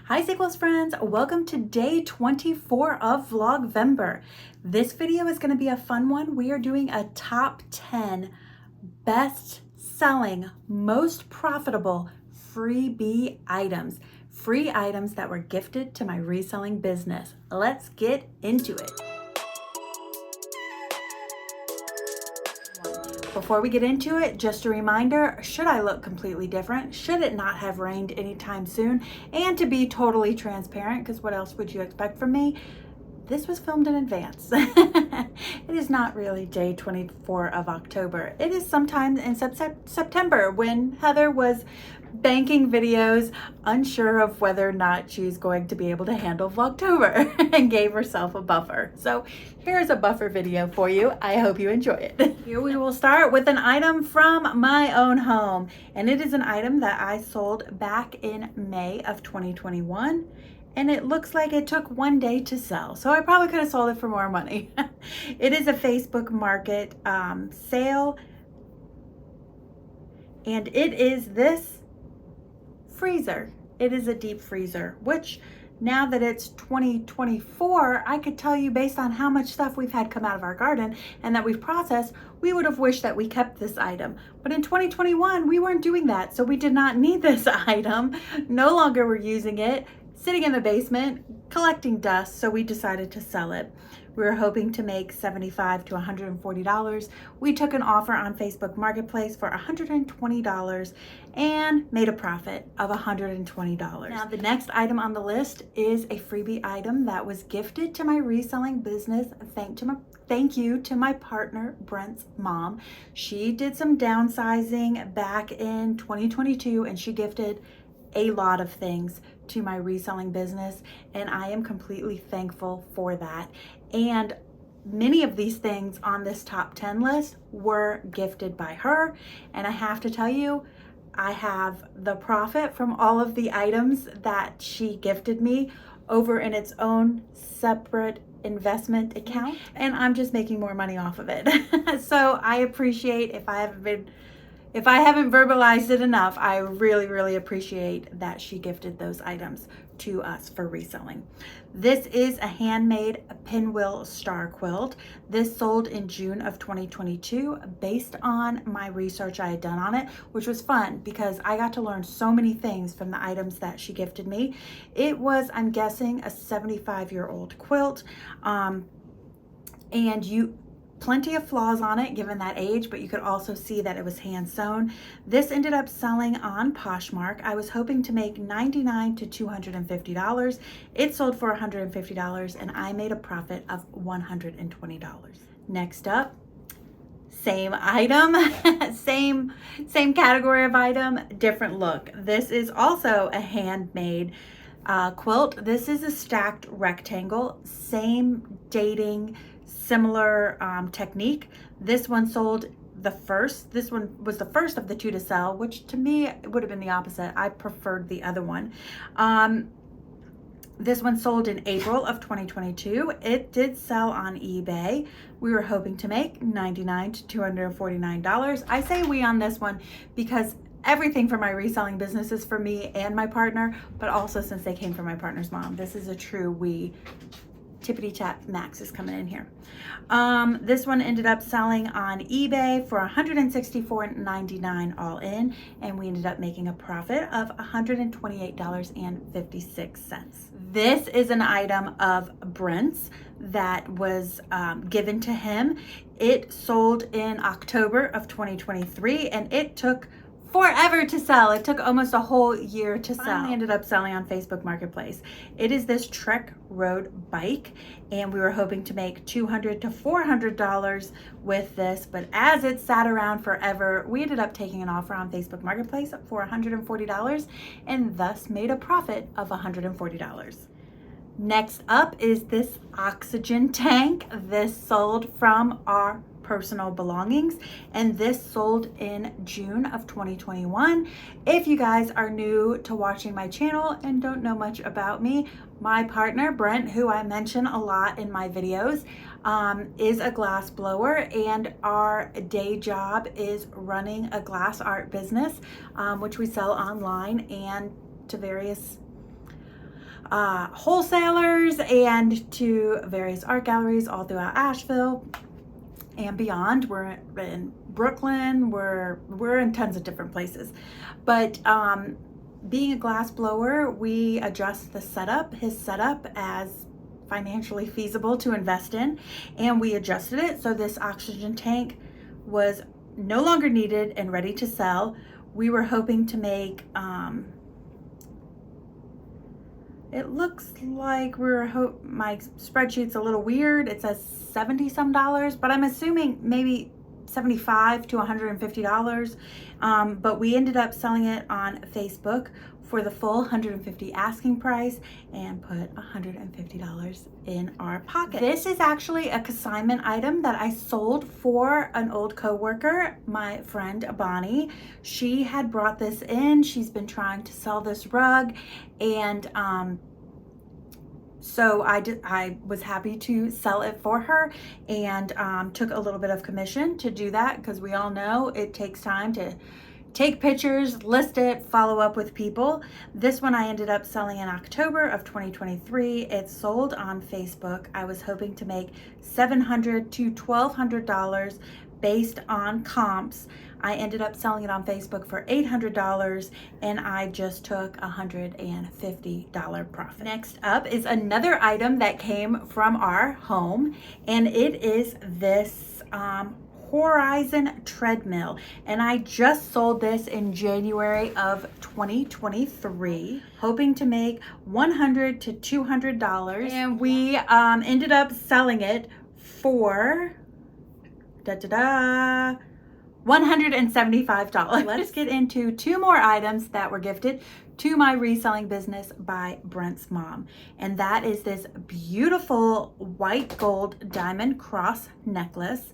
Hi Sequels friends, welcome to day 24 of Vlogvember. This video is going to be a fun one. We are doing a top 10 best selling, most profitable freebie items. Free items that were gifted to my reselling business. Let's get into it. Before we get into it, just a reminder, should I look completely different? Should it not have rained anytime soon? And to be totally transparent, because what else would you expect from me? This was filmed in advance. It is not really day 24 of October. It is sometime in September when Heather was banking videos, unsure of whether or not she's going to be able to handle Vlogtober and gave herself a buffer. So here's a buffer video for you. I hope you enjoy it. Here we will start with an item from my own home. And it is an item that I sold back in May of 2021. And it looks like it took one day to sell. So I probably could have sold it for more money. It is a Facebook Market sale. And it is this freezer. It is a deep freezer, which now that it's 2024, I could tell you based on how much stuff we've had come out of our garden and that we've processed, we would have wished that we kept this item. But in 2021, we weren't doing that. So we did not need this item. No longer were using it. Sitting in the basement, collecting dust, so we decided to sell it. We were hoping to make $75 to $140. We took an offer on Facebook Marketplace for $120 and made a profit of $120. Now, the next item on the list is a freebie item that was gifted to my reselling business. Thank you to my partner, Brent's mom. She did some downsizing back in 2022 and she gifted a lot of things to my reselling business, and I am completely thankful for that. And many of these things on this top 10 list were gifted by her, and I have to tell you, I have the profit from all of the items that she gifted me over in its own separate investment account, and I'm just making more money off of it. So I appreciate, if I haven't verbalized it enough, I really appreciate that she gifted those items to us for reselling. This is a handmade pinwheel star quilt. This sold in June of 2022 based on my research I had done on it, which was fun because I got to learn so many things from the items that she gifted me. It was, I'm guessing, a 75-year-old quilt. Plenty of flaws on it given that age, but you could also see that it was hand sewn. This ended up selling on Poshmark. I was hoping to make $99 to $250. It sold for $150 and I made a profit of $120. Next up, same item, same category of item, different look. This is also a handmade quilt. This is a stacked rectangle, same dating, similar technique. This one sold the first. This one was the first of the two to sell, which to me it would have been the opposite. I preferred the other one. This one sold in April of 2022. It did sell on eBay. We were hoping to make $99 to $249. I say we on this one because everything for my reselling business is for me and my partner, but also since they came from my partner's mom, this is a true we. Tippity tap Max is coming in here. This one ended up selling on eBay for $164.99 all in, and we ended up making a profit of $128.56. This is an item of Brent's that was given to him. It sold in October of 2023, and it took forever to sell. It took almost a whole year to sell. Finally ended up selling on Facebook Marketplace. It is this Trek Road bike, and we were hoping to make $200 to $400 with this, but as it sat around forever, we ended up taking an offer on Facebook Marketplace for $140 and thus made a profit of $140. Next up is this oxygen tank. This sold from our personal belongings, and this sold in June of 2021. If you guys are new to watching my channel and don't know much about me, my partner Brent, who I mention a lot in my videos, is a glass blower, and our day job is running a glass art business, which we sell online and to various wholesalers and to various art galleries all throughout Asheville and beyond. We're in Brooklyn, we're in tons of different places. But being a glass blower, we adjust his setup as financially feasible to invest in, and we adjusted it so this oxygen tank was no longer needed and ready to sell. We were hoping to make it looks like my spreadsheet's a little weird. It says $70 some, but I'm assuming maybe $75 to $150. But we ended up selling it on Facebook for the full $150 asking price and put $150 in our pocket. This is actually a consignment item that I sold for an old coworker, my friend Bonnie. She had brought this in. She's been trying to sell this rug, and so I was happy to sell it for her, and took a little bit of commission to do that, because we all know it takes time to take pictures, list it, follow up with people. This one I ended up selling in October of 2023. It sold on Facebook. I was hoping to make $700 to $1,200 based on comps. I ended up selling it on Facebook for $800, and I just took $150 profit. Next up is another item that came from our home, and it is this Horizon treadmill, and I just sold this in January of 2023, hoping to make $100 to $200, and we ended up selling it for $175. Let's get into two more items that were gifted to my reselling business by Brent's mom, and that is this beautiful white gold diamond cross necklace.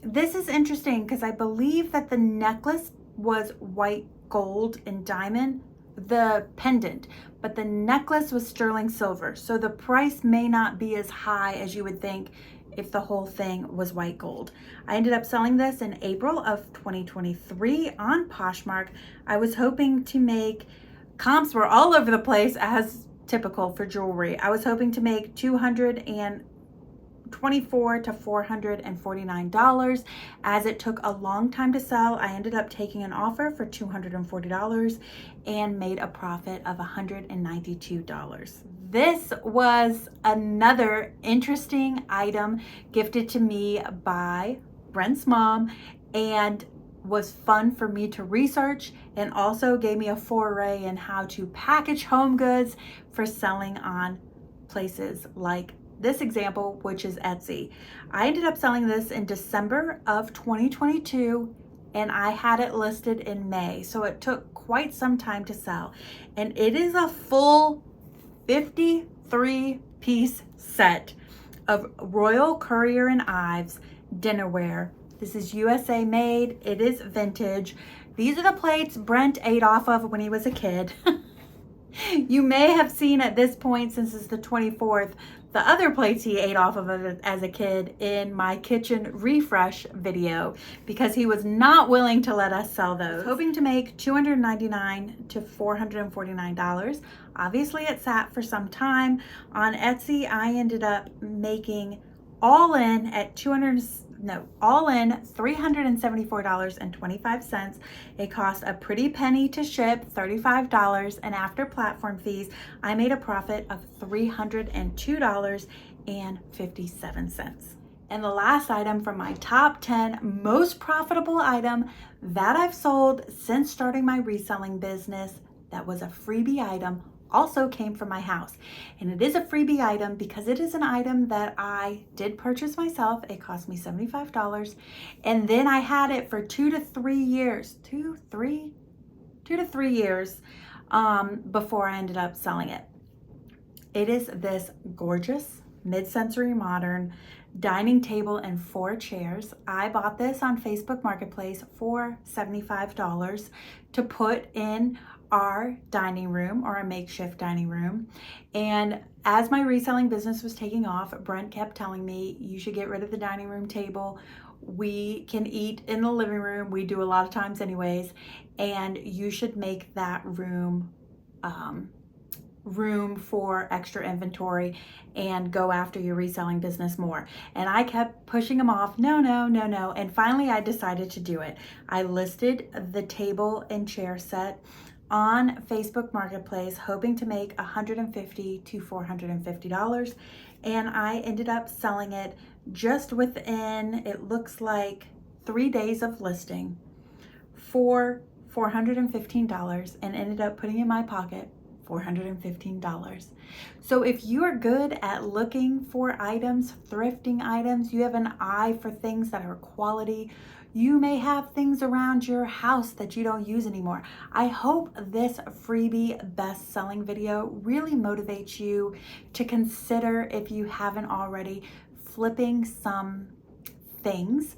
This is interesting because I believe that the necklace was white gold and diamond, the pendant, but the necklace was sterling silver, so the price may not be as high as you would think if the whole thing was white gold. I ended up selling this in April of 2023 on Poshmark. I was hoping to make, comps were all over the place as typical for jewelry. I was hoping to make $224 to $449. As it took a long time to sell, I ended up taking an offer for $240 and made a profit of $192. This was another interesting item gifted to me by Brent's mom, and was fun for me to research, and also gave me a foray in how to package home goods for selling on places like this example, which is Etsy. I ended up selling this in December of 2022, and I had it listed in May, so it took quite some time to sell. And it is a full 53-piece set of Royal Courier and Ives dinnerware. This is USA made. It is vintage. These are the plates Brent ate off of when he was a kid. You may have seen at this point, since it's the 24th, the other plates he ate off of as a kid in my kitchen refresh video, because he was not willing to let us sell those. Hoping to make $299 to $449. Obviously it sat for some time. On Etsy, I ended up making all in $374.25. It cost a pretty penny to ship, $35, and after platform fees, I made a profit of $302.57. And the last item from my top 10 most profitable item that I've sold since starting my reselling business, that was a freebie item, also came from my house. And it is a freebie item because it is an item that I did purchase myself. It cost me $75, and then I had it for 2 to 3 years before I ended up selling it. It is this gorgeous mid-century modern dining table and 4 chairs. I bought this on Facebook Marketplace for $75 to put in our dining room, or a makeshift dining room. And as my reselling business was taking off, Brent kept telling me, you should get rid of the dining room table. We can eat in the living room. We do a lot of times anyways. And you should make that room room for extra inventory and go after your reselling business more. And I kept pushing them off. No. And finally I decided to do it. I listed the table and chair set on Facebook Marketplace, hoping to make $150 to $450. And I ended up selling it just within, it looks like 3 days of listing for $415, and ended up putting in my pocket $415. So if you are good at looking for items, thrifting items, you have an eye for things that are quality, you may have things around your house that you don't use anymore. I hope this freebie best-selling video really motivates you to consider, if you haven't already, flipping some things.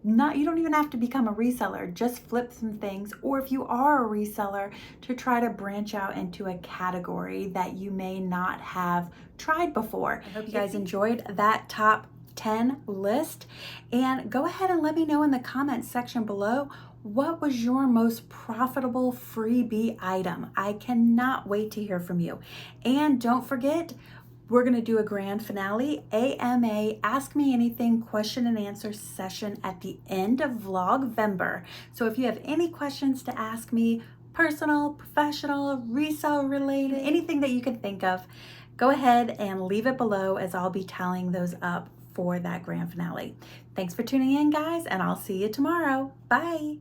You don't even have to become a reseller, just flip some things. Or if you are a reseller, to try to branch out into a category that you may not have tried before. I hope you guys enjoyed that top 10 list, and go ahead and let me know in the comments section below, what was your most profitable freebie item? I cannot wait to hear from you. And don't forget, we're going to do a grand finale, AMA, Ask Me Anything question and answer session at the end of Vlogvember. So if you have any questions to ask me, personal, professional, resale related, anything that you can think of, go ahead and leave it below, as I'll be tallying those up for that grand finale. Thanks for tuning in, guys, and I'll see you tomorrow. Bye.